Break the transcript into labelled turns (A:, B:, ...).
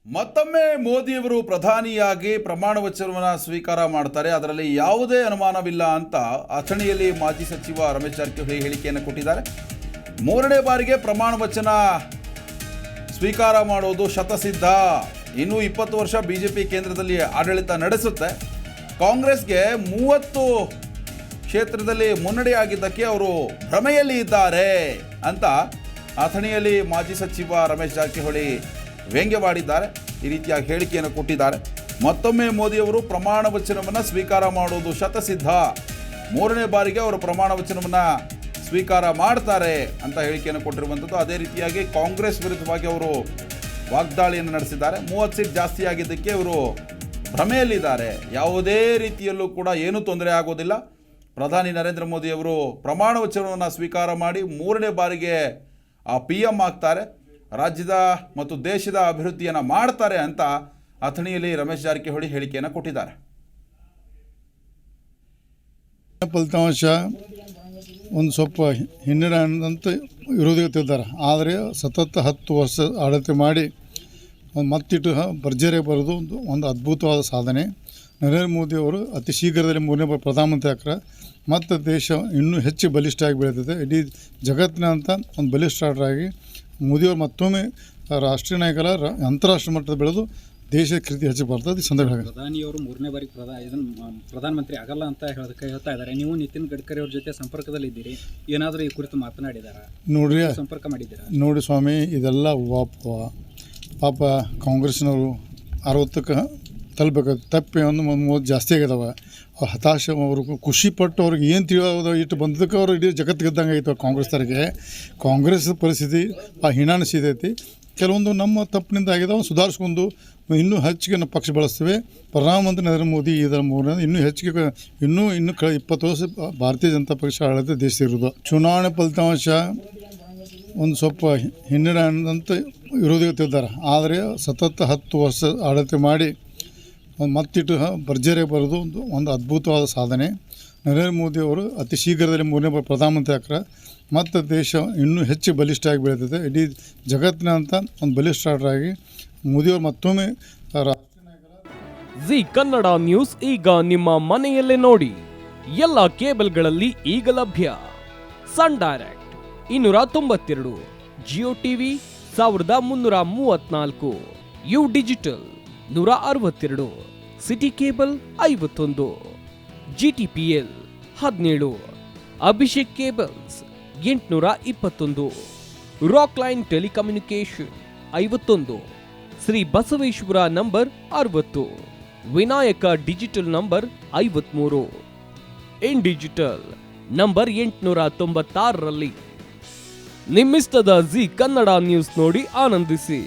A: ಮತ್ತೊಮ್ಮೆ ಮೋದಿಯವರು ಪ್ರಧಾನಿಯಾಗಿ ಪ್ರಮಾಣ ವಚನವನ್ನು ಸ್ವೀಕಾರ ಮಾಡ್ತಾರೆ. ಅದರಲ್ಲಿ ಯಾವುದೇ ಅನುಮಾನವಿಲ್ಲ ಅಂತ ಅಥಣಿಯಲ್ಲಿ ಮಾಜಿ ಸಚಿವ ರಮೇಶ್ ಜಾರಕಿಹೊಳಿ ಹೇಳಿಕೆಯನ್ನು ಕೊಟ್ಟಿದ್ದಾರೆ. ಮೂರನೇ ಬಾರಿಗೆ ಪ್ರಮಾಣ ವಚನ ಸ್ವೀಕಾರ ಮಾಡೋದು ಶತಸಿದ್ಧ. ಇನ್ನೂ 20 ವರ್ಷ ಬಿಜೆಪಿ ಕೇಂದ್ರದಲ್ಲಿ ಆಡಳಿತ ನಡೆಸುತ್ತೆ. ಕಾಂಗ್ರೆಸ್ಗೆ 30 ಕ್ಷೇತ್ರದಲ್ಲಿ ಮುನ್ನಡೆಯಾಗಿದ್ದಕ್ಕೆ ಅವರು ಭ್ರಮೆಯಲ್ಲಿ ಇದ್ದಾರೆ ಅಂತ ಅಥಣಿಯಲ್ಲಿ ಮಾಜಿ ಸಚಿವ ರಮೇಶ್ ಜಾರಕಿಹೊಳಿ ವ್ಯಂಗ್ಯವಾಡಿದ್ದಾರೆ. ಈ ರೀತಿಯಾಗಿ ಹೇಳಿಕೆಯನ್ನು ಕೊಟ್ಟಿದ್ದಾರೆ. ಮತ್ತೊಮ್ಮೆ ಮೋದಿಯವರು ಪ್ರಮಾಣ ವಚನವನ್ನು ಸ್ವೀಕಾರ ಮಾಡೋದು ಶತಸಿದ್ಧ. ಮೂರನೇ ಬಾರಿಗೆ ಅವರು ಪ್ರಮಾಣ ವಚನವನ್ನು ಸ್ವೀಕಾರ ಮಾಡ್ತಾರೆ ಅಂತ ಹೇಳಿಕೆಯನ್ನು ಕೊಟ್ಟಿರುವಂಥದ್ದು. ಅದೇ ರೀತಿಯಾಗಿ ಕಾಂಗ್ರೆಸ್ ವಿರುದ್ಧವಾಗಿ ಅವರು ವಾಗ್ದಾಳಿಯನ್ನು ನಡೆಸಿದ್ದಾರೆ. 30 ಸೀಟ್ ಜಾಸ್ತಿ ಆಗಿದ್ದಕ್ಕೆ ಅವರು ಭ್ರಮೆಯಲ್ಲಿದ್ದಾರೆ. ಯಾವುದೇ ರೀತಿಯಲ್ಲೂ ಕೂಡ ಏನೂ ತೊಂದರೆ ಆಗೋದಿಲ್ಲ. ಪ್ರಧಾನಿ ನರೇಂದ್ರ ಮೋದಿಯವರು ಪ್ರಮಾಣ ವಚನವನ್ನು ಸ್ವೀಕಾರ ಮಾಡಿ ಮೂರನೇ ಬಾರಿಗೆ PM ಆಗ್ತಾರೆ. ರಾಜ್ಯದ ಮತ್ತು ದೇಶದ ಅಭಿವೃದ್ಧಿಯನ್ನು ಮಾಡ್ತಾರೆ ಅಂತ ಅಥಣಿಯಲ್ಲಿ ರಮೇಶ್ ಜಾರಕಿಹೊಳಿ ಹೇಳಿಕೆಯನ್ನು ಕೊಟ್ಟಿದ್ದಾರೆ.
B: ಫಲಿತಾಂಶ ಒಂದು ಸ್ವಲ್ಪ ಹಿನ್ನಡೆ ಅಂತ ವಿರೋಧಿಸುತ್ತಿದ್ದಾರೆ. ಆದರೆ ಸತತ 10 ವರ್ಷ ಆಡಳಿತ ಮಾಡಿ ಮತ್ತಿಟ್ಟು ಭರ್ಜರಿ ಬರೋದು ಒಂದು ಅದ್ಭುತವಾದ ಸಾಧನೆ. ನರೇಂದ್ರ ಮೋದಿಯವರು ಅತಿ ಶೀಘ್ರದಲ್ಲಿ ಮೂರನೇ ಬಾರಿ ಪ್ರಧಾನಮಂತ್ರಿ ಆಗ್ತಾರೆ. ಮತ್ತು ದೇಶ ಇನ್ನೂ ಹೆಚ್ಚು ಬಲಿಷ್ಠವಾಗಿ ಬೆಳೀತದೆ. ಇಡೀ ಜಗತ್ತಿನಂತ ಒಂದು ಬಲಿಷ್ಠರಾಗಿ ಮೋದಿಯವರು ಮತ್ತೊಮ್ಮೆ ರಾಷ್ಟ್ರೀಯ ನಾಯಕರ ಅಂತಾರಾಷ್ಟ್ರೀಯ ಮಟ್ಟದ ಬೆಳೆದು ದೇಶದ ಕೀರ್ತಿ ಹೆಚ್ಚು ಬರ್ತದೆ. ಈ ಸಂದರ್ಭ
C: ಪ್ರಧಾನಿಯವರು ಮೂರನೇ ಬಾರಿ ಪ್ರಧಾನಮಂತ್ರಿ ಆಗಲ್ಲ ಅಂತ ಹೇಳ್ತಾ ಇದ್ದಾರೆ. ನೀವು ನಿತಿನ್ ಗಡ್ಕರಿ ಅವ್ರ ಜೊತೆ ಸಂಪರ್ಕದಲ್ಲಿದ್ದೀರಿ. ಏನಾದರೂ ಈ ಕುರಿತು ಮಾತನಾಡಿದಾರಾ?
B: ನೋಡ್ರಿ,
C: ಸಂಪರ್ಕ ಮಾಡಿದ್ದೀರಾ?
B: ನೋಡಿ ಸ್ವಾಮಿ, ಇದೆಲ್ಲ ಪಾಪ ಕಾಂಗ್ರೆಸ್ನವರು 60ಕ್ಕೆ ತಲುಪಬೇಕು. ತಪ್ಪಿ ಒಂದು ಜಾಸ್ತಿ ಆಗಿದಾವೆ. ಹತಾಶ ಅವರು ಖುಷಿಪಟ್ಟು ಅವ್ರಿಗೆ ಏನು ತಿಳಿಯೋದು ಇಟ್ಟು ಬಂದಕ್ಕೆ ಅವರು ಇಡೀ ಜಗತ್ತು ಗೆದ್ದಂಗೆ ಆಯಿತು. ಕಾಂಗ್ರೆಸ್ ಪರಿಸ್ಥಿತಿ ಹೀನಾಣಿಸಿದೈತಿ. ಕೆಲವೊಂದು ನಮ್ಮ ತಪ್ಪಿನಿಂದ ಆಗಿದಾವೆ, ಸುಧಾರಿಸ್ಕೊಂಡು ಇನ್ನೂ ಹೆಚ್ಚಿಗೆ ನಾವು ಪಕ್ಷ ಬಳಸ್ತೇವೆ. ಪ್ರಧಾನಮಂತ್ರಿ ನರೇಂದ್ರ ಮೋದಿ ಇದರ ಮೂರನೇ ಇನ್ನೂ ಹೆಚ್ಚಿಗೆ ಇನ್ನೂ 20 ವರ್ಷ ಭಾರತೀಯ ಜನತಾ ಪಕ್ಷ ಆಡಳಿತ ದೇಶ ಇರೋದು. ಚುನಾವಣೆ ಫಲಿತಾಂಶ ಒಂದು ಸ್ವಲ್ಪ ಹಿನ್ನಡೆ ಅಂತ ವಿರೋಧಿಸುತ್ತಿದ್ದಾರೆ. ಆದರೆ ಸತತ 10 ವರ್ಷ ಆಡಳಿತ ಮಾಡಿ ಮತ್ತಿಟ್ಟು ಭರ್ಜರಿ ಬರೋದು ಒಂದು ಅದ್ಭುತವಾದ ಸಾಧನೆ. ನರೇಂದ್ರ ಮೋದಿಯವರು ಅತಿ ಶೀಘ್ರದಲ್ಲಿ ಮೂರನೇ ಬಾರಿ ಪ್ರಧಾನಮಂತ್ರಿ ಆಗ್ತಾರೆ. ಮತ್ತು ದೇಶ ಇನ್ನೂ ಹೆಚ್ಚು ಬಲಿಷ್ಠವಾಗಿ ಬೆಳೀತದೆ. ಇಡೀ ಜಗತ್ತಿನಂತ ಒಂದು ಬಲಿಷ್ಠರಾಗಿ ಮೋದಿಯವರು ಮತ್ತೊಮ್ಮೆ ರಾಷ್ಟ್ರೀಯ ನಾಯಕರ
D: ಜಿ ಕನ್ನಡ ನ್ಯೂಸ್ ಈಗ ನಿಮ್ಮ ಮನೆಯಲ್ಲೇ ನೋಡಿ. ಎಲ್ಲ ಕೇಬಲ್ಗಳಲ್ಲಿ ಈಗ ಲಭ್ಯ. Sun Direct 292, Jio TV 1334, U digital 162, City Cable 51, GTPL 17, Abhishek cables 821, Rock Line telecommunication 51, Shri Basaveshwara number 60, Vinayaka digital number 53, in digital number 896ರಲ್ಲಿ ನಿಮ್ಮಿಸ್ತದ ಜಿ ಕನ್ನಡ ನ್ಯೂಸ್ ನೋಡಿ ಆನಂದಿಸಿ.